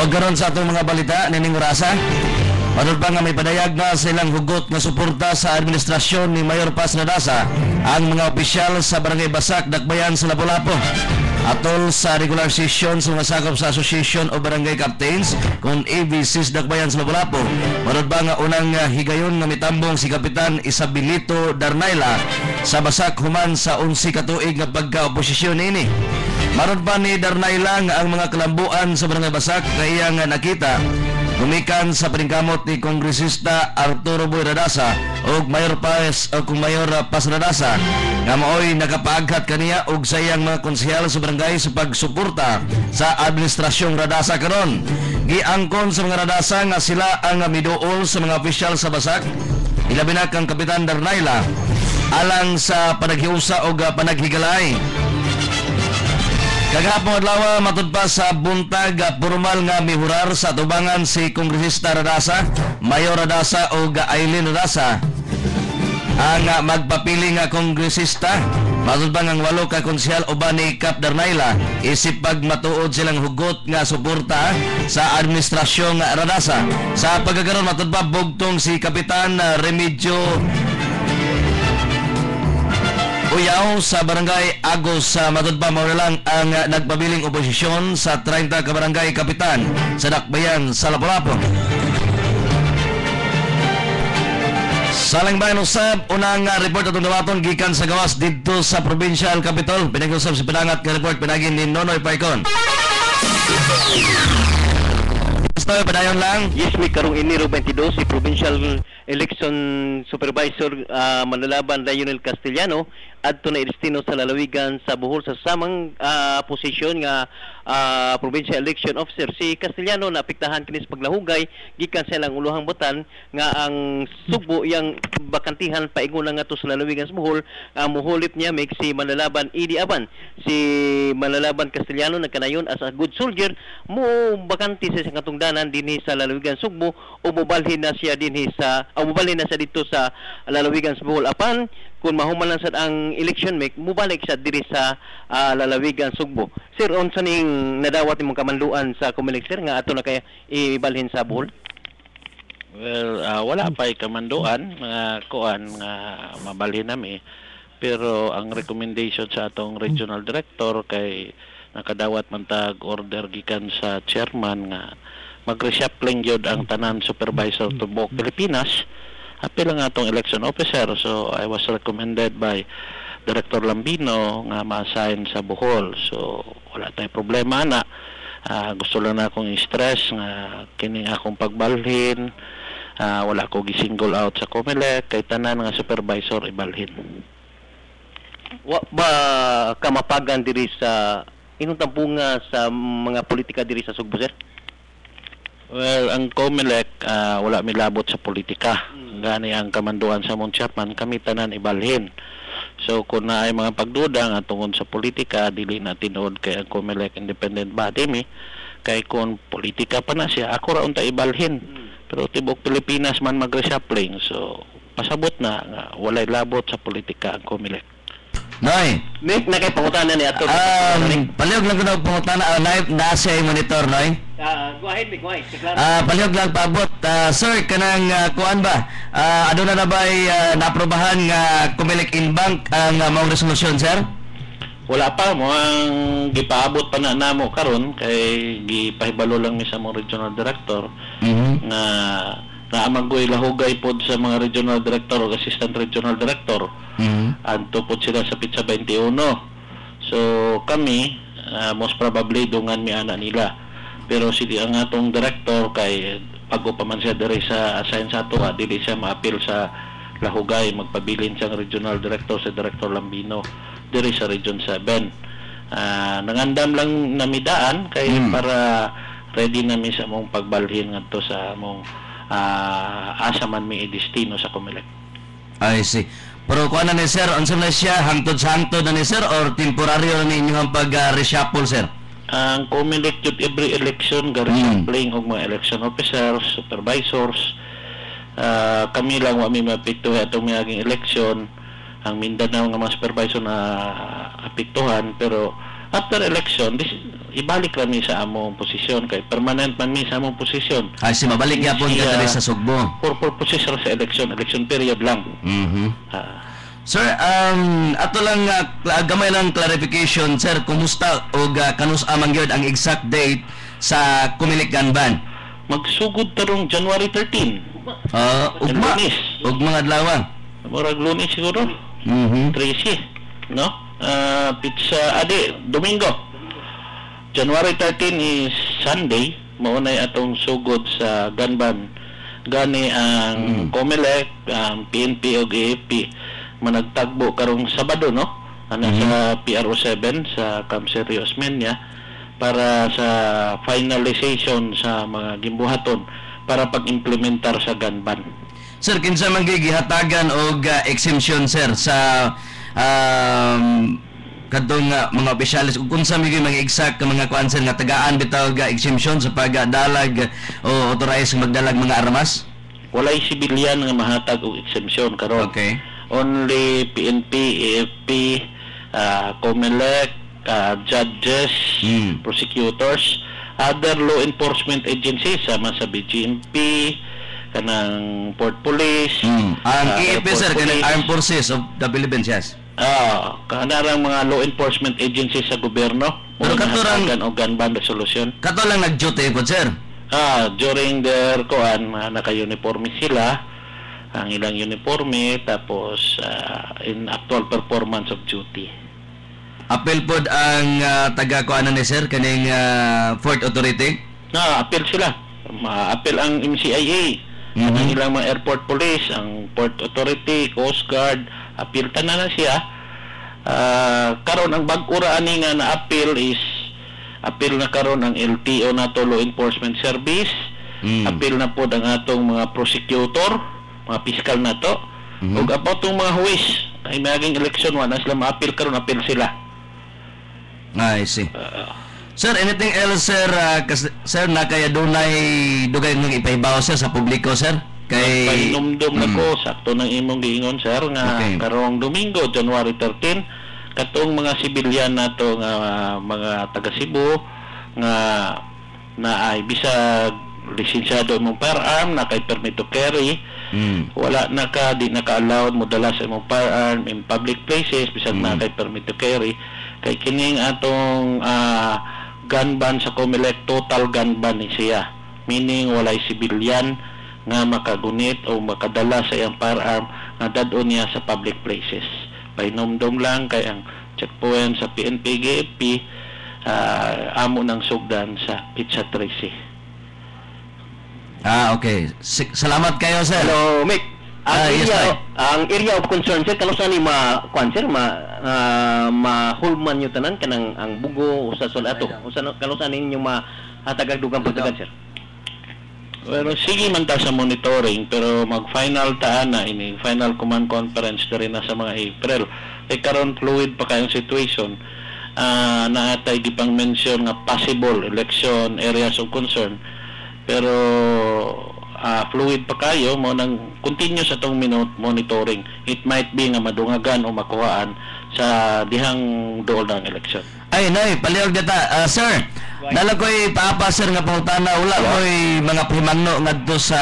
O garon sa atong mga balita, nining orasa. Manod pa nga may padayag na silang hugot na suporta sa administrasyon ni Mayor Paz Radasa ang mga opisyal sa Barangay Basak, Dakbayan sa Lapu-Lapu. Atol sa regular session sa mga sakop sa Association of Barangay Captains kung ABCs Dakbayan sa Lapu-Lapu. Manod ba nga unang higayon nga mitambong si Kapitan Isabelito Darnaila sa Basak human sa 11 katuig nga pagka-oposisyon ini. Manod ba ni Darnaila nga ang mga kalambuan sa Barangay Basak kaya nga nakita gumikan sa paningkamot ni Kongresista Arturo Boy Radasa o Mayor Paz o kung Mayor Paz Radasa nga maoy nakapaaghat kaniya og sayang mga konsehal sa barangay sa pagsuporta sa administrasyong Radasa karon. Giangkon sa mga Radasa nga sila ang miduol sa mga opisyal sa Basak, ilabi na kang Kapitan Darnaila alang sa panaghiusa o panaghigalay. Kagahapon adlaw matud pa sa buntag formal nga mihurar sa tubangan si Kongresista Radasa, Mayor Radasa o Aileen Radasa ang magpapili nga kongresista. Matud pa ang 8 ka konsehal uban ni Kap Darnaila isip pag matuod silang hugot nga suporta sa administrasyong Radasa. Sa pagkakaroon matud pa bugtong si Kapitan Remigio Uyaw sa Barangay Agos sa Matudpa Maulalang ang nagpabiling oposisyon sa 30 ka barangay kapitan sa Dakbayan sa Lapu-Lapu. Salang bayan usab unang report atong dawaton gikan sa gawas didto sa Provincial Capital. Pinag-usab si Pinangat nga report pinagin ni Nonoy Paicon. Gusto padayon lang. Yes, may karong Enero 22 si Provincial Election Supervisor manlalaban Lionel Castellano adto na destino sa lalawigan sa Bohol sa samang posisyon nga Provincial Election Officer. Si Castellano naapektahan kini sa paglahugay gikan sa ilang uluhang butan nga ang Sugbo yang bakantihan paingon nga to sa lalawigan sa Bohol. Muhulip niya make si manlalaban Idi Aban. Si manlalaban Castellano nagkanayon as a good soldier mo bakanti sa isang katungdanan dinhi sa lalawigan Sugbo o mobalhin na siya dinhi sa mobalhin na siya dito sa lalawigan sa Bohol apan kung mahuman lang sad ang election make mubalik siya diri sa lalawigan Sugbo. Sir, unsa ning nadawat imong kamanduan sa Comelec sir nga ato na kay ibalhin sa Bohol? Well, wala pa kamanduan mga kuan nga mabalhin nami pero ang recommendation sa atong regional director kay nakadawat man tag order gikan sa chairman nga mag-reshuffling gyud ang tanan supervisor tubuok Pilipinas apil ang atong election officer. So I was recommended by Director Lambino nga ma-assign sa Bohol. So wala tay problema na. Gusto lang na akong i-stress nga kining akong pagbalhin. Wala ko gi-single out sa Comelec kay tanan nga supervisor ibalhin. Wa ba kamapagan diri sa inong tampunga sa mga politika diri sa Sugbo sir? Well, ang Comelec wala milabot sa politika. Gani ang kamanduan sa mong chairman kami tanan ibalhin. So kung na ay mga pagduda nga tungod sa politika dili na tinuod kay ang Comelec independent body mi kay kung politika pa na siya ako ra unta ibalhin. Pero tibok Pilipinas man mag-reshuffling. So pasabot na nga walay labot sa politika ang Comelec. Noy, Nick na kay pangutana ni ato. palihog lang ko na pangutana live na siya monitor, Noy. Go ahead, Nick. Go ahead. Palihog lang paabot. Sir, kanang kuan ba? Aduna na ba'y naaprobahan nga Comelec in bank ang maong resolusyon, sir? Wala pa mo ang gipaabot pa na namo karon kay gipahibalo lang mi sa mga regional director nga magoy lahugay pod sa mga regional director o assistant regional director. Anto po sila sa pitsa 21. So kami most probably dungan mi ana nila. Pero si ang atong director kay pag pa man siya diri sa assign sa ato dili siya maapil sa lahugay magpabilin siyang regional director sa Director Lambino diri sa Region 7. Nangandam lang namidaan kay para ready na mi sa mong pagbalhin ngadto sa mong asa man mi destino sa Comelec. I see. Pero kuan na ni sir, unsa na siya hangtod sa hangtod na ni sir or temporaryo na ninyo ang pag-reshuffle sir? Ang Comelec jud every election reshuffling og mga election officers, supervisors. Kami lang wa mi mapikto atong miaging election. Ang Mindanao nga mga supervisor na apektuhan pero after election ibalik lang mi sa among posisyon kay permanent man mi sa among posisyon. Ay, si mabalik yapon ka diri sa Sugbo. For purposes sa election period lang. Sir, ato lang gamay lang clarification, sir, kumusta o kanus amang gyud ang exact date sa Comelec Ganban? Magsugod tarong January 13. Ugma. Lunes. Ugma adlaw. Murag Lunes siguro. 13, no? Pizza Domingo. January 13 is Sunday, maunay atong sugod sa Ganban. Gani ang Comelec, ang PNP o AFP managtagbo karong Sabado, no? Sa PRO7 sa Camp Serio Osmeña para sa finalization sa mga gimbuhaton para pag-implementar sa Ganban. Sir, kinsa man gihatagan og exemption, sir, sa kadtong mga opisyalis ug kunsa mi mga exact ka mga kuan sir nga tagaan bitaw ga exemption sa pagdalag o authorize magdalag mga armas? Walay sibilyan nga mahatag og exemption karon. Okay. Only PNP, AFP, Comelec, judges, prosecutors, other law enforcement agencies sama sa BGMP, kanang Port Police, ang AFP, sir, kanang Armed Forces of the Philippines, yes. Kanarang mga law enforcement agencies sa gobyerno. Pero katurang o Ganban resolution. Kato lang nag-duty po, sir. During their naka-uniforme sila, ang ilang uniforme, tapos in actual performance of duty. Apel pod ang taga-kuanan ni sir kaning Fourth Authority? Apel sila. Apel ang MCIA, ang ilang mga airport police, ang Port Authority, Coast Guard, apil tanan na siya. Karon ang bag-ura ani nga na apil is apil na karon ang LTO nato, Law Enforcement Service. Apil na pod ang atong mga prosecutor, mga piskal nato. Ug about tong mga huwis ay maging election na sila ma-apil karon, apil sila. I see. Sir, anything else, sir? Sir, na kaya dunay dugay ng ipahibaw, sir, sa publiko, sir? Kay painumdum na ko, sakto ng imong giingon, sir, nga karong Domingo, January 13, katong mga sibilyan nato nga mga taga Cebu nga na ay bisag lisensyado imong firearm, na kay permit to carry, wala di naka-allowed mo dala sa imong firearm in public places bisag na kay permit to carry. Kay kining atong gun ban sa Comelec, total gun ban ni siya, meaning walay sibilyan nga makagunit o makadala sa iyang firearm nga dadon niya sa public places. Painomdom lang kay ang checkpoint sa PNP GFP amo ng sugdan sa Pizza 13. Okay. Salamat kayo, sir. Hello, Mick. Ang area of concern, sir, kalusan ni mahulman nyo tanan kanang ang bugo o sa solato. Kalusan ninyo mahatagag dugang pagdagan, sir? Well, sige man ta sa monitoring, pero mag-final na ini, final command conference na rin na sa mga April. Karon fluid pa kayong situation. Naatay di pang mention nga possible election areas of concern. Pero fluid pa kayo mo nang continuous atong monitoring. It might be nga madungagan o makuhaan sa dihang dool ng election. Ay, nay, palihog data. Sir, dala ko'y paapa, sir, nga pangutana. Wala ko'y mga primangno ngadto sa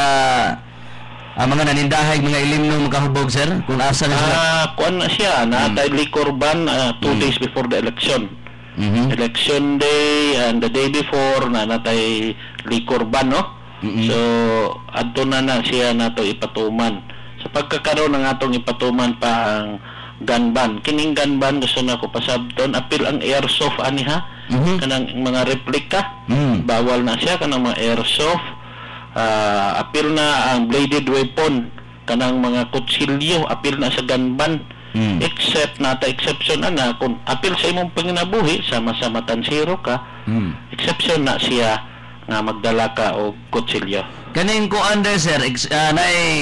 mga nanindahay, mga ilimno, makahubog, sir? Kung asa na sila? Kuan na siya. Naatay liquor ban 2 days before the election. Election day and the day before natay liquor ban, no? So adto na siya nato ipatuman. Sa pagkakaroon ng atong ipatuman pa ang gun ban. Kining gun ban gusto na ko pasabton, apil ang airsoft ani ha. Kanang mga replika, bawal na siya kanang mga airsoft. Apil na ang bladed weapon, kanang mga kutsilyo, apil na sa gun ban. Except nata exception ana kung apil sa imong panginabuhi sama-sama tansiro ka, exception na siya nga magdala ka og kutsilyo. Kaning kuan der, sir,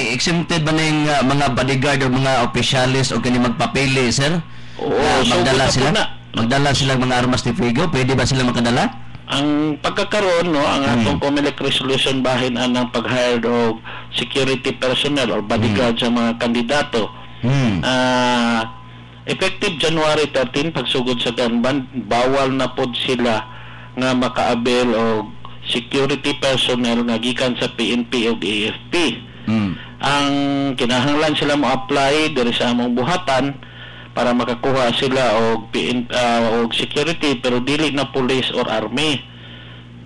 exempted ba ning mga bodyguard o mga opisyalis o kini magpapili, sir? Oo, magdala so sila. Magdala sila mga armas ni Figo, pwede ba sila makadala? Ang pagkakaroon, no, ang atong Comelec resolution bahin anang pag-hire og security personnel or bodyguard sa mga kandidato. Effective January 13 pagsugod sa gun ban, bawal na pod sila nga makaabel og security personnel nga gikan sa PNP ug AFP. Ang kinahanglan sila mo apply diri sa among buhatan para makakuha sila og og security, pero dili na police or army.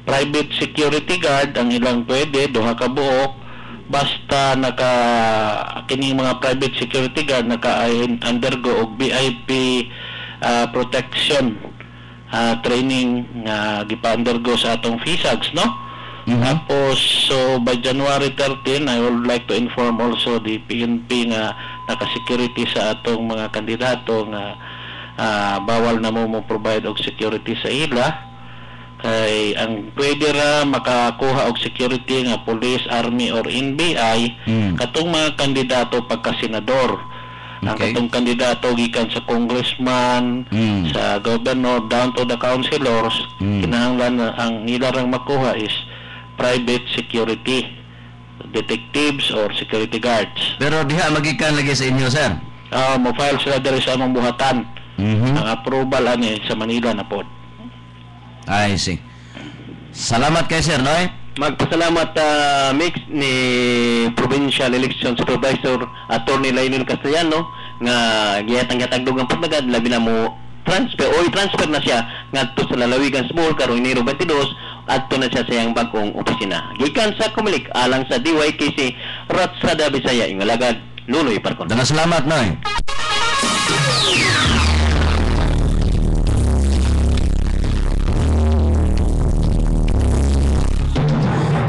Private security guard ang ilang pwede, duha ka buok, basta kining mga private security guard naka-undergo og VIP protection training nga gipa-undergo sa atong FISAGs, no? Tapos, so by January 13, I would like to inform also the PNP nga naka-security sa atong mga kandidato nga bawal na mo provide og security sa ila. Kay ang pwede ra makakuha og security nga police, army or NBI katong mga kandidato pagka senador. Ang katong kandidato gikan sa congressman, sa governor down to the councilors, kinahanglan ang ilarang makuha is private security, detectives or security guards. Pero diha magikan lagi sa inyo, sir. Mo-file sila diri sa among buhatan. Ang approval ani sa Manila na pod. I see. Salamat kay sir, Noy. Magpasalamat mix ni Provincial Election Supervisor Attorney Lionel Castellano nga giyatang-yatang dugang pagdagad labi na mo transfer na siya ngadto sa lalawigan Small karong Enero 22 adto na siya sa iyang bagong opisina. Gikan sa Comelec alang sa DYKC Ratsada Bisaya ing alagad Luloy Parkon. Daghang salamat, Noy.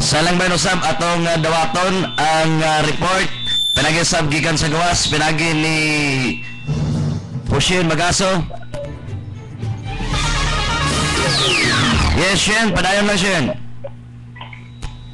Salang ba usab atong dawaton ang report pinagisab gikan sa gawas pinagi ni Pushin Magaso. Yes, Shen, padayon lang, Shen.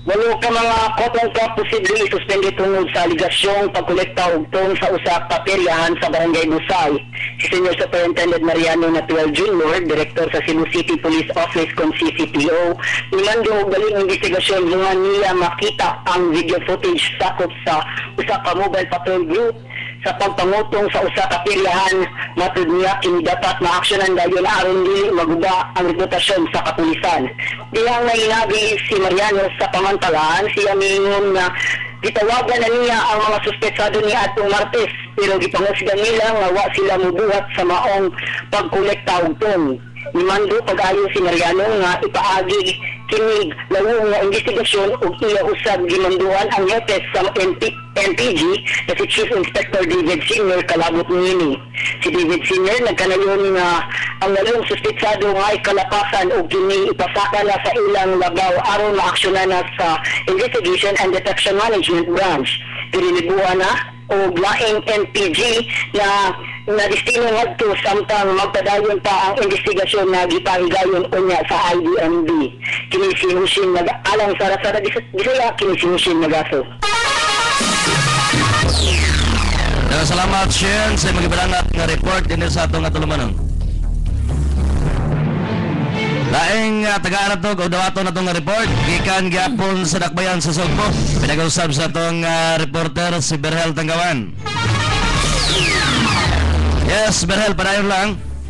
Walo ka mga kotong ka posibleng isuspende tungod sa aligasyong pagkolekta og tong sa usa ka paperyahan sa Barangay Busay. Si Senior Superintendent Mariano Natuel Jr., Director sa Cebu City Police Office kung CCPO, nimando og daling investigasyon nga niya makita ang video footage sakop sa usa ka mobile patrol group sa pagpangutong sa usa ka piryahan. Matud niya kini dapat maaksyonan dayon aron dili maguba ang reputasyon sa kapulisan. Diyang nainabi si Mariano sa pamantalaan, siya mingon na gitawagan na niya ang mga suspetsado ni atong Martes, pero gipangusgan nila nga wa sila mubuhat sa maong pagkolekta og tong. Nimando pag-ayo si Mariano nga ipaagi kinig lawong nga investigasyon ug iya usab gimanduan ang hepe sa NPG na si Chief Inspector David Senior kalabot niini. Si David Senior nagkanayon nga ang lalong suspetsado nga ay kalapasan ug kini ipasaka na sa ilang labaw aron maaksyonan na sa Investigation and Detection Management Branch. Pinilibuan na o laing NPG na destino ngadto samtang magpadayon pa ang investigasyon na gipahigayon unya sa IDMB. Kini si Hushin alang sa Ratsada Bisaya, kini si Hushin Magaso. Salamat, Shen, sa magibalangat nga report din sa atong atulumanon. Laing tagaan na to, dawato na itong report. Gikan gyapon sa dakbayan sa Sugbo. Pinag-usap sa itong reporter si Berhel Tanggawan. Yes, Berhel, padayon lang.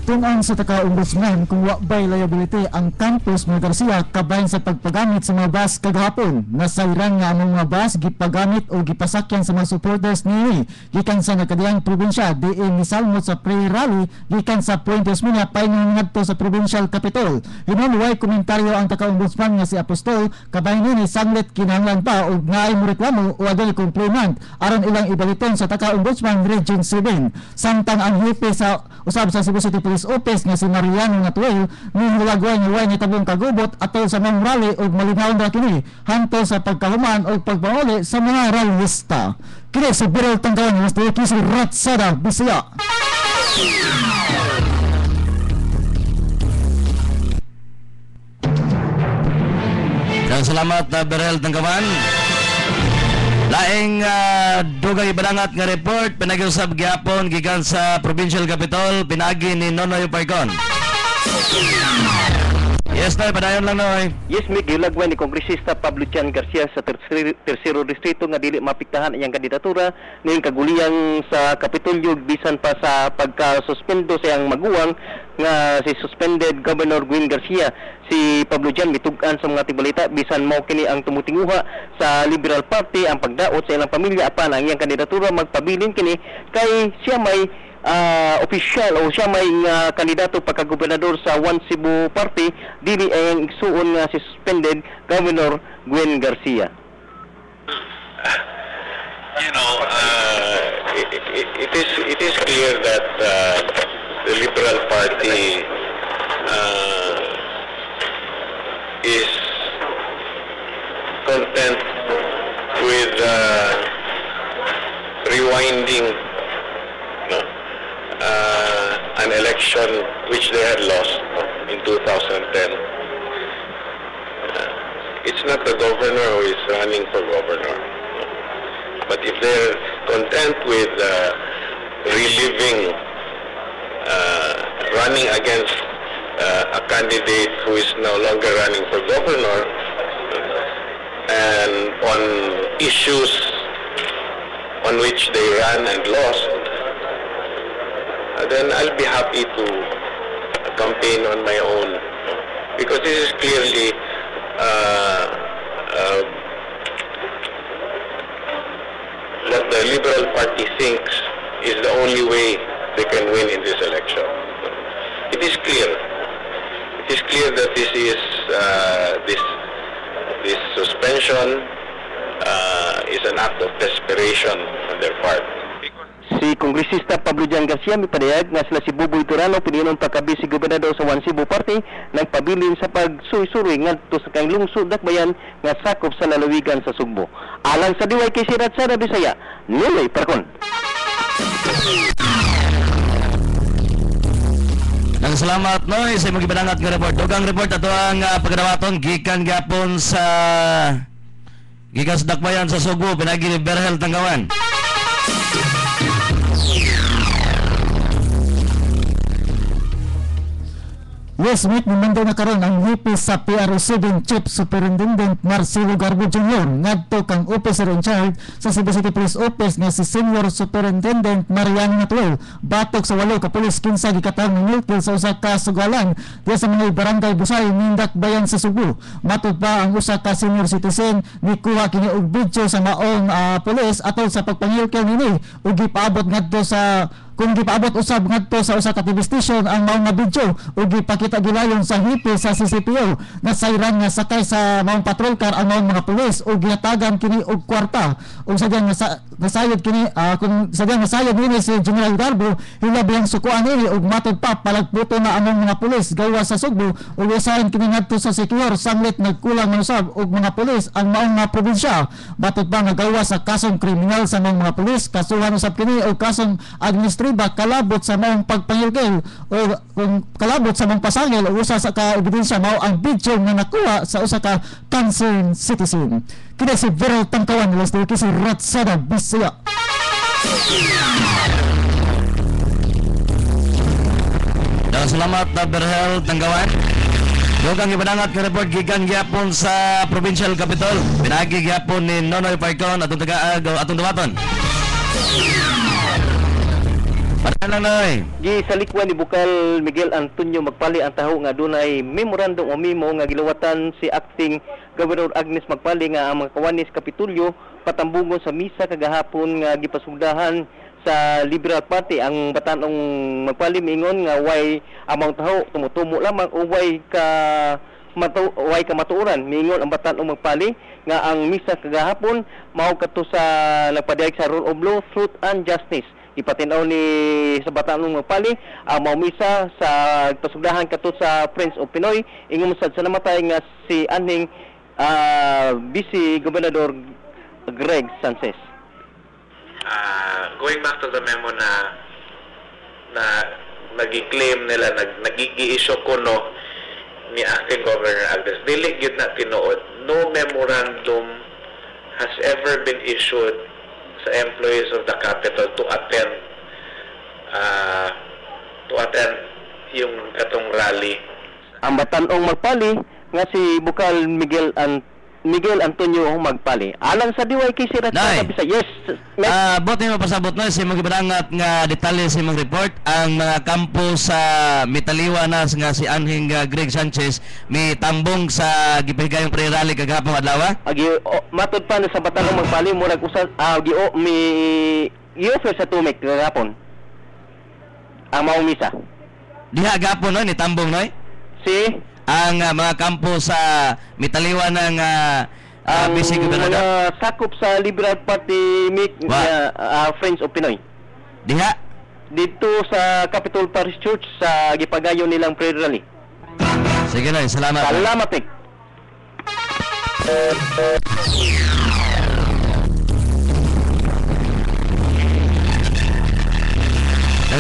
Tungang sa taka-ombudsman kung wabay liability ang campus mga Garcia kabahin sa pagpagamit sa mga bus kagahapon. Nasayran nga ang mga bus gipagamit o gipasakyan sa mga supporters ni gikan sa nagkadiyang probinsya diin misalmot sa pre-rally gikan sa Puentes Mina paingon ngadto sa provincial capital. Hinulway komentaryo ang taka-ombudsman nga si Apostol kabahin ni sanglit kinahanglan pa og naay mo reklamo o adunay complainant aron ilang ibaliton sa taka-ombudsman Region 7. Samtang ang hepe sa usab sa Cebu City Police Office nga si Mariano Natuel ni hulagway ni way ni tabong kagubot atol sa mga rally o malinawon ra kini hanto sa pagkahuman o pagpauli sa mga rallyista. Kini si Berhel Tanggawan ng Kisi Ratsada Bisaya. Salamat, Berhel Tanggawan. Laing dugay balangat nga report pinag-usab gyapon gikan sa Provincial Capital pinagi ni Nonoy Parcon. Yes, Noy, padayon lang, Noy. Yes, Mick, gilagway ni Kongresista Pablo Jan Garcia sa tersero distrito nga dili mapiktahan iyang kandidatura ning kaguliyang sa Kapitolyo bisan pa sa pagka-suspendo sa iyang maguwang nga si suspended Governor Gwen Garcia. Si Pablo Jan mitug-an sa mga tibalita bisan mao kini ang tumutinguha sa Liberal Party ang pagdaot sa ilang pamilya apan ang iyang kandidatura magpabilin kini kay siya may opisyal o siya may kandidato pagka-gobernador sa One Cebu Party dili ang igsuon nga si suspended Governor Gwen Garcia. You know, it is clear that the Liberal Party is content with rewinding an election which they had lost in 2010. It's not the governor who is running for governor. But if they're content with reliving running against a candidate who is no longer running for governor and on issues on which they ran and lost, then I'll be happy to campaign on my own, because this is clearly what the Liberal Party thinks is the only way they can win in this election. It is clear. It is clear that this is this suspension is an act of desperation on their part. Si Kongresista Pablo Jan Garcia mipadayag nga sila si Buboy Turano piniunon pagka-vice gobernador sa One Cebu Party nagpabilin sa pagsuy-suroy ngadto sa kang lungsod dakbayan nga sakop sa lalawigan sa Sugbo. Alang sa diway kay Sirat Sara Bisaya, Nunoy Parkon. Nang salamat, Noy, sa imong gibadangat nga report. Dugang report ato ang pagkadawaton gikan gapon sa dakbayan sa Sugbo pinagi ni Berhel Tanggawan. Yes, Mick, memando na karon ang VP sa PRO7 Chief Superintendent Marcelo Garbo Jr. ngadto kang officer in charge sa Cebu City Police Office nga si Senior Superintendent Mariano Natuel batok sa 8 ka pulis kinsa gikatawag ng milkil sa usa ka sugalan diya sa mga barangay Busay Nindak Bayan sa Subo. Matud pa ang usa ka senior citizen gikuha kini og video sa maong pulis atol sa pagpangilkil nini ug gipaabot ngadto sa kung gipaabot usab ngadto sa usa ka TV station ang maong nga video ug gipakita gilayon sa hipi sa CCTV nga sayran nga sakay sa maong patrol car ang maong mga pulis ug gihatagan kini og kwarta ug sadyang nasayod kini kung sadyang nasayod nini si General Garbo hilabi ang sukuan nini ug matud pa palagputo na ang mga pulis gawas sa Sugbo ug usahan kini ngadto sa secure sanglit nagkulang man usab og mga pulis ang maong nga probinsya matud pa nga gawas sa kasong kriminal sa mga pulis kasuhan usab kini og kasong administrative kalabot sa maong pagpangilkil o kung kalabot sa maong pasangil o usa sa ka ebidensya mao ang video nga nakuha sa usa ka concerned citizen. Kini si Viral Tangkawan nilas dito si Ratsada Bisaya. Salamat na Berhel Tanggawan. Dugang ibadangat ka report gikan gyapon sa Provincial Capital. Pinagi gyapon ni Nonoy Parkon atong tagaag atong dumaton. Padayon lang, Noy. Gi sa likwa ni Bukal Miguel Antonio Magpali ang taho nga dunay memorandum o memo nga gilawatan si acting Governor Agnes Magpali nga ang mga kawanis Kapitolyo patambungon sa misa kagahapon nga gipasugdahan sa Liberal Party. Ang batanong Magpali miingon nga way among taho tumutumo lamang o way ka matuoran. Miingon ang batanong Magpali nga ang misa kagahapon mao kadto sa nagpadayag sa rule of law, truth and justice. Ipatinaw ni sa batanong Magpali ang maumisa sa pasugdahan kato sa Prince of Pinoy ingong sad sa namatay nga si aning Vice Gobernador Greg Sanchez. Going back to the memo na nag-claim nila nag-i-issue kuno ni acting Governor Agnes, dili gyud na tinuod. No memorandum has ever been issued sa employees of the capital to attend yung katong rally ang batanong magpali nga si Bukal Miguel Antonio ang magpali. Alang sa DYKC Nay. Ratsa Yes. Bot mo pasabot no si mga gibadangat nga detalye sa imong report ang mga kampo sa Mitaliwanas nga si Anhing Greg Sanchez mitambong sa gipahigayong pre-rally kagahapon adlaw. Agi matud pa na sa batanong magpali murag usa i-offer sa tumik kagahapon. Ang maong misa. Diha gapon no ni tambong no. Si Ang mga kampo sa Mitaliwa ng Bisig Gobernador. Mga sakop sa Liberal Party Friends of Pinoy. Diha. Dito sa Capitol Parish Church sa gipagayon nilang prayer rally. Sige na, salamat. Salamat, Nick.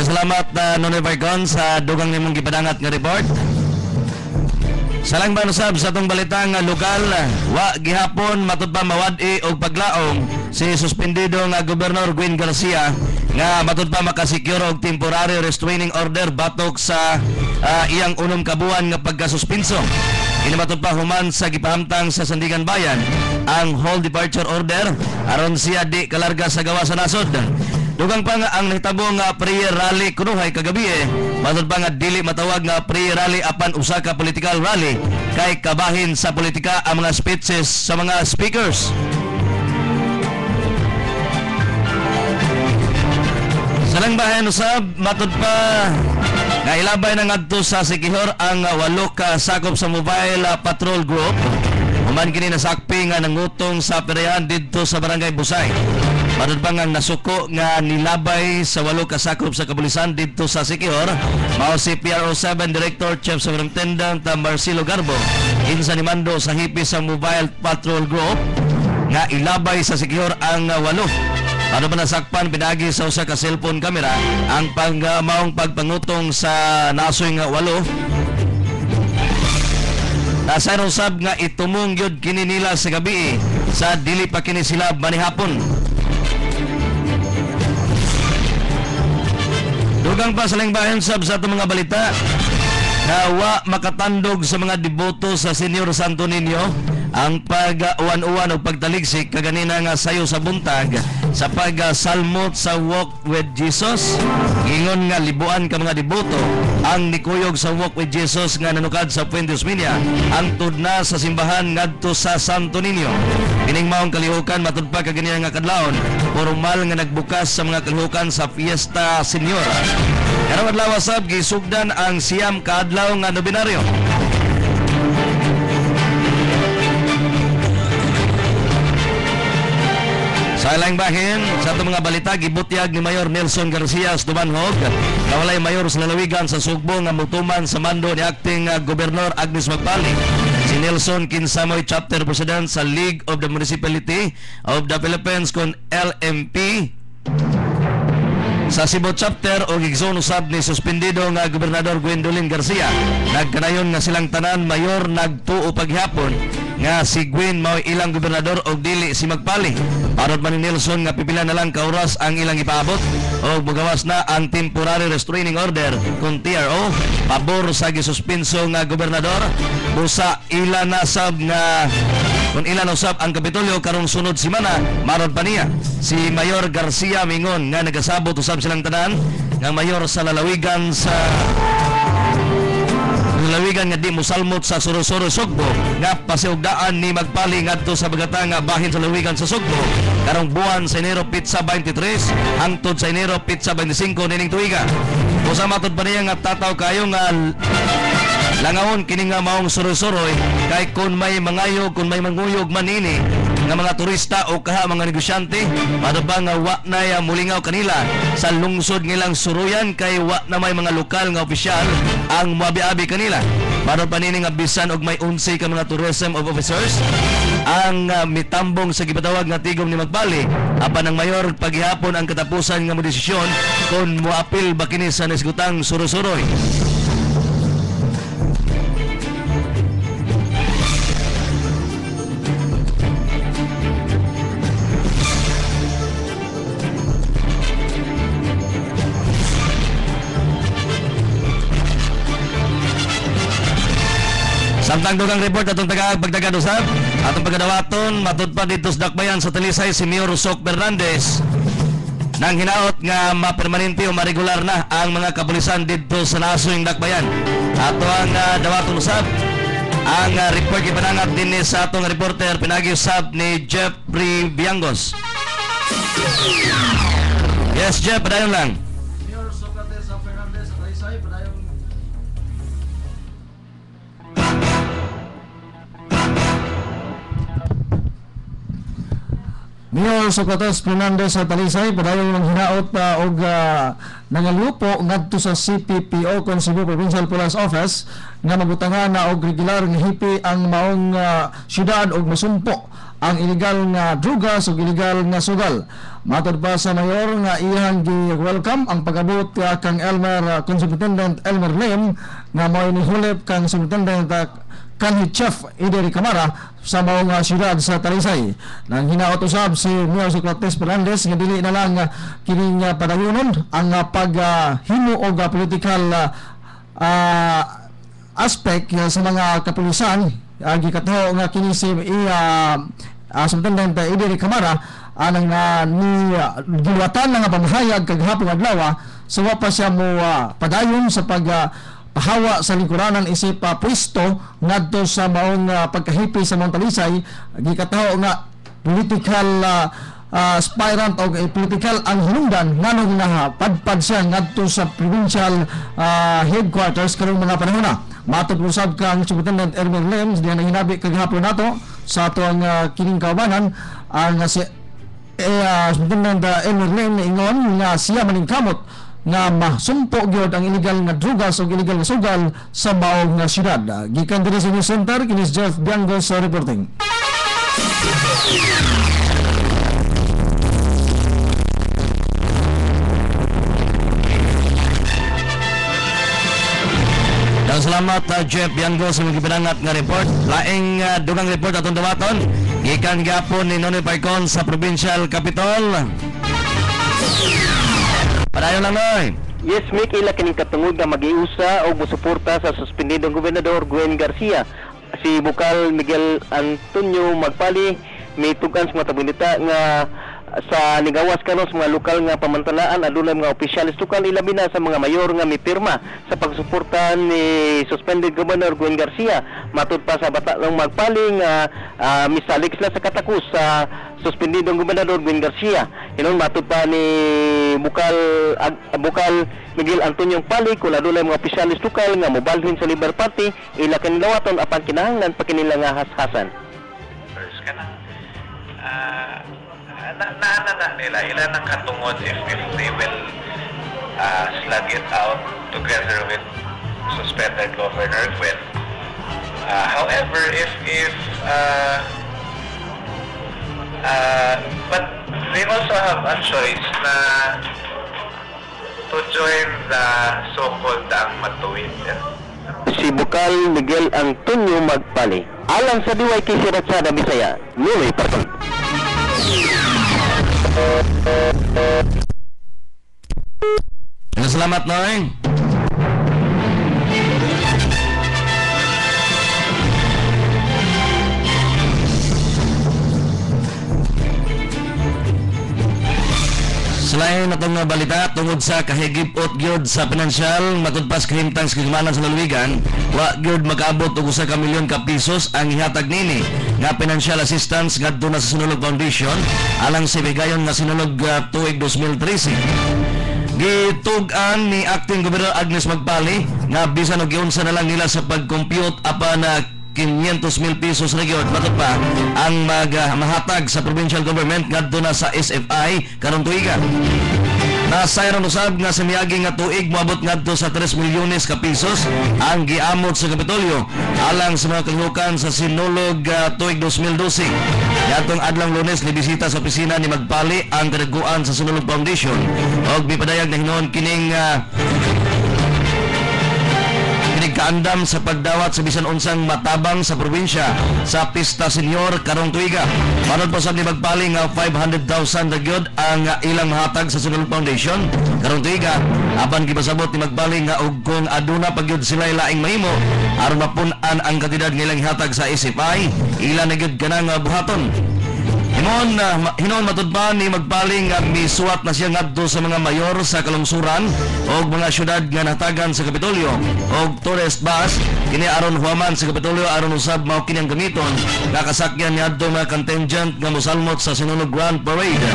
Salamat Nonoy Vargon sa dugang nimong gipadangat nga report. Salang banusab sa atong balitang lokal, wa gihapon matud pa mawad-i og paglaom si suspendido nga Gobernador Gwen Garcia nga matud pa makasecure og temporary restraining order batok sa iyang unom ka buwan nga pagkasuspenso. Inimatud pa human sa gipahamtang sa Sandigan Bayan ang whole departure order aron siya di kalarga sa gawa sa nasod. Dugang pa nga ang nahitabo nga prayer rally kunuhay kagabi matud pa nga dili matawag nga prayer rally apan usa ka political rally kay kabahin sa politika ang mga speeches sa mga speakers. Salang bahin usab matud pa nga ilabay na ngadto sa Sikihor ang 8 ka sakop sa mobile patrol group. Human kini nasakpi nga nangutong sa perehan didto sa Barangay Busay. Matud pa nga nasuko nga nilabay sa 8 ka sakop sa kapulisan didto sa Sikihor. Mao si PRO7 Director Chief Superintendent Marcelo Garbo insa ni mando sa hipi sa mobile patrol group nga ilabay sa Sikihor ang 8. Ano ba nasakpan pinagi sa usa ka cellphone camera ang maong pagpangutong sa nasoy nga 8. Nasa usab nga itumong yun kini nila sa gabi sa dili pa kini sila manihapon. Dugang pa sa lingbahin sab sa itong mga balita na wa makatandog sa mga deboto sa Senior Santo Niño ang pag-uwan-uwan o pagtaligsik kaganina nga sayo sa buntag sa pag-salmot sa Walk with Jesus. Ingon nga libuan ka mga deboto ang nikuyog sa Walk with Jesus nga nanukad sa Puente Osmeña ang tudna sa simbahan ngadto sa Santo Niño. Kining maong kalihukan matud pa kaganina nga kadlawon formal nga nagbukas sa mga kalihukan sa Fiesta Senior. Karong adlaw sab gisugdan ang siyam ka adlaw nga nobinaryo. Sa ilang bahin, sa itong mga balita, gibutyag ni Mayor Nelson Garcia Dumanhog na walay mayor sa lalawigan sa Sugbo nga mutuman sa mando ni acting Gobernador Agnes Magpali. Si Nelson kinsamoy Chapter President sa League of the Municipality of the Philippines kon LMP sa Cebu Chapter o gigzon usab ni suspendido nga Gobernador Gwendolyn Garcia. Nagkanayon nga silang tanan mayor nagtuo paghapon nga si Gwen mao ilang gobernador og dili si Magpali. Parod man ni Nelson nga pipila na lang ka oras ang ilang ipaabot og mogawas na ang temporary restraining order kung TRO pabor sa gisuspenso nga gobernador. Busa ila na sab nga kung ilan usab ang Kapitolyo karong sunod semana marod pa niya si Mayor Garcia mingon nga nagasabot usab silang tanan nga mayor sa lalawigan nga di mosalmot sa Sorosoro Sugbo nga pasiugdaan ni Magpali ngadto sa bagatang bahin sa lalawigan sa Sugbo karong buwan sa Enero pitsa 23 hangtod sa Enero pitsa 25 nining tuiga. Usa matud pa niya nga tataw kayo nga langawon kini nga maong Sorosoroy kay kun may mangayog kun may manguyog manini nga mga turista o kaha mga negosyante para ba nga wa na mulingaw kanila sa lungsod ngilang suruyan kay wa na may mga lokal nga opisyal ang mabiabi kanila para pa nini nga bisan og may 11 ka mga tourism of officers ang mitambong sa gipatawag nga tigom ni Magpali apan ang mayor paghihapon ang katapusan nga modesisyon kung moapil ba kini sa nasgutang Sorosoroy. Samtang dugang report atong pagdagad usab, atong pagadawaton matud pa dito sa dakbayan sa Talisay si Mayor Sok Fernandez nang hinaot nga mapermanente o maregular na ang mga kapulisan dito sa nasuyng dakbayan. Ato ang dawaton usab ang report ipanangat din sa atong reporter pinagi usab ni Jeffrey Biangos. Yes, Jeff, padayon lang. Mayor Socrates Fernandez sa Talisay, padayon. Mayor Socrates Fernandez sa Talisay padayon ng hinaot og nangalupo ngadto sa CPPO kon Cebu Provincial Police Office nga mabutangan na og regular nga hipi ang maong syudad og masumpo ang illegal nga drugas ug illegal nga sugal. Matod pa sa mayor nga iyang gi-welcome ang pag-abot kang Superintendent Elmer Lim nga mao ni hulip kang Superintendent kanhi Chief Ideri Camara sa maong syudad sa Talisay. Nang hinaot usab si Mayor Socrates Fernandez nga dili na lang kining padayonon ang paghimo og political aspect sa mga kapulisan. Gikataho nga kini si Superintendent Ideri Camara anang ni giwatan nga pamahayag kaghapon adlaw so wa pa siya mo padayon sa pahawa sa lingkuranan isip pwesto ngadto sa maong pagkahipi sa Mount Talisay. Gikataho nga political aspirant o political ang hinungdan nganong napadpad siya ngadto sa provincial headquarters karong mga panahon na. Matod usab kang Superintendent Elmer Lim diha na hinabi kaghapon nato sa ato ang kining kaubanan ang si Superintendent Elmer Lim ingon nga siya maningkamot nga masumpo gyud ang illegal nga drugas o illegal nga sugal sa maong nga syudad. Gikan diri sa News Center kinis Jeff Biangos sa reporting. Salamat Jeff Biangos sa mga pinangat nga report. Laing dugang report atong dawaton gikan gapon ni Nonoy Paicon sa Provincial Capitol. Padayon lang Noy. Yes, Mick, ila kining katungod nga mag-iusa o musuporta sa suspendidong Gobernador Gwen Garcia. Si Bukal Miguel Antonio Magpali may tugan sa mga tabunita nga sa nigawas karon sa mga lokal nga pamantalaan adunay mga opisyalis tukal ilabi na sa mga mayor nga mipirma sa pagsuporta ni suspended Governor Gwen Garcia. Matud pa sa bata ng Magpali nga misalik sila sa katakos sa suspendidong Gobernador Gwen Garcia. Inon matud pa ni Bukal Miguel Antonio Pali kung adunay mga opisyalis tukal nga mobalhin sa Liberal Party ila kanilawaton apan kinahanglan pa kanila nga hashasan. First ka na. Naana nila ilan ang katungod if they will slug it out together with suspended Governor Gwen. However, but they also have a choice na to join the so-called ang matuwid. Si Bukal Miguel Antonio Magpali alang sa DYK Siratsada Bisaya Nuloy Parton. Salamat Noy. Selain natong balita tungod sa kahigip-ot gyud sa pinansyal matud pas kahimtang sa kagamanan sa lalawigan, wa gyud makaabot og 1 milyon ka pesos ang ihatag nini nga financial assistance ngadto na sa Sinulog Foundation alang sa bigayon nga sinulog tuig 2013. Gitug-an ni Acting Governor Agnes Magpali nga bisan og giunsa na lang nila sa pag-compute apan na 500,000 pesos na gyud matud pa ang mahatag sa provincial government ngadto na sa SFI karong tuiga. Nasayron usab nga sa miagi nga tuig moabot ngadto sa 3 milyones ka pesos ang giamot sa Kapitolyo alang sa mga kalihukan sa sinulog tuig 2012. Yatong adlang Lunes ni bisita sa opisina ni Magpali ang kadaguan sa Sinulog Foundation og mipadayag na hinuon kining may kaandam sa pagdawat sa bisan unsang matabang sa probinsya sa Pista Senior karong tuiga. Manod po sa ni magpaling nga 500,000 na gyud ang ilang mahatag sa Sinulog Foundation karong tuiga. Aban gipasabot ni magpaling nga og kung aduna pagyud sila laing mahimo aron mapun-an ang kantidad nga ilang hatag sa SFI, ila na gyud kanang buhaton. Hinon matud pa ni magpaling nga misuwat na siya ngadto sa mga mayor sa kalungsuran og mga syudad nga natagan sa Kapitolyo og tourist bus kini aron huaman sa Kapitolyo aron usab mao kini ang gamiton nga kasakyan niadto mga contingent nga mosalmot sa Sinulog Grand Parade.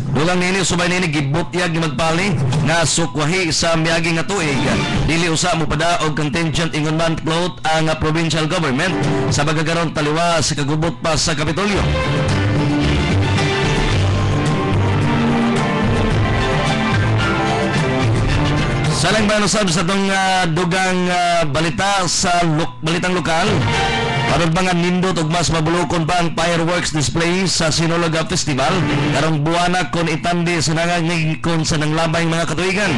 Dulang nini subay nini gibutyag ni magpaling nga sukwahi sa miyagi nga tuig dili usa mo pada og contingent ingon man float ang provincial government sa bagagaron taliwa sa kagubot pa sa Kapitolyo. Salang ba usab sa tong dugang balita sa balitang lokal. Parod ba nga nindot og mas mabulokon pa ang fireworks display sa Sinulog Festival karong buwana kon itandi sinangagnikon sa nanglabay mga katuigan.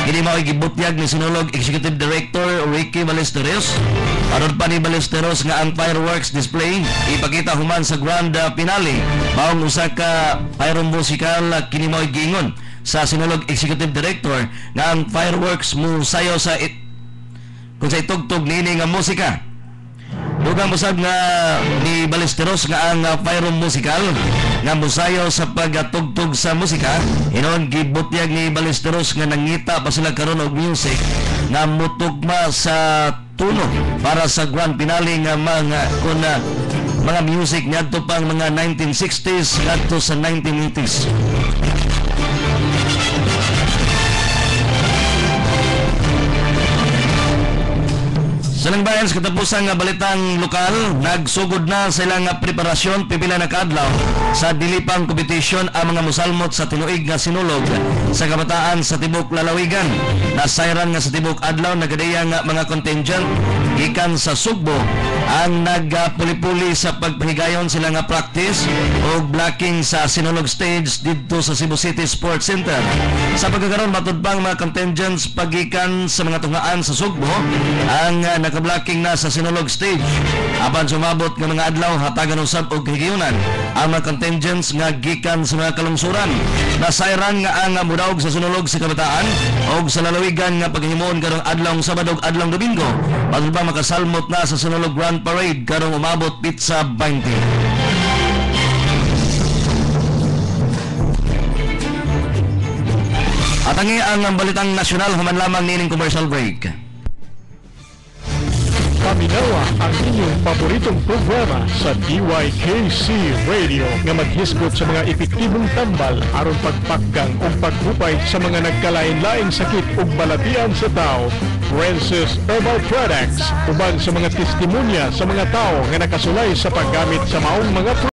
Kini mao gibutyag ni Sinulog Executive Director Ricky Ballesteros. Parod pa ni Ballesteros nga ang fireworks display ipakita human sa grand finale maong usa ka pyromusical kini mao giingon sa Sinulog Executive Director nga ang fireworks musayo sa kung sa itugtog nini nga musika. Dugang busag nga ni Ballesteros nga ang pyro musical nga musayo sa pagtugtog sa musika. Inon gibutyag ni Ballesteros nga nangita pa sila karon og music nga mutugma sa tuno para sa grand finale nga mga music ngadto pang mga 1960s ngadto sa 1980s. Salang bayan sa katapusan nga balitang lokal, nagsugod na sa ilang preparasyon pipila na kaadlaw sa dilipang kompetisyon ang mga musalmot sa tinuig nga sinulog sa kabataan sa Tibok Lalawigan. Nasayran nga sa Tibok Adlaw nagadayang mga contingent gikan sa Sugbo ang nagpuli-puli sa pagpahigayon sila nga practice o blocking sa sinulog stage dito sa Cebu City Sports Center. Sa pagkakaroon matud pang mga contingents pagikan sa mga tungaan sa Sugbo ang naka-blocking na sa sinulog stage. Apan sumabot nga mga adlaw hatagan usab og higayunan ang mga contingents nga gikan sa mga kalungsuran. Nasayran nga ang mudaog sa sinulog sa kabataan og sa lalawigan nga paghimon karong adlaw Sabado ug adlaw Domingo. Matud pa makasalmot na sa sinulog Grand Parade karong umabot pizza 20. Atangi ang balitang nasyonal human lamang nining commercial break. Paminawa ang inyong paboritong programa sa DYKC Radio nga maghisgot sa mga epektibong tambal aron pagpakgang o paghupay sa mga nagkalain-laing sakit o balatian sa tao. Princess Herbal Products uban sa mga testimonya sa mga tao nga nakasulay sa paggamit sa maong mga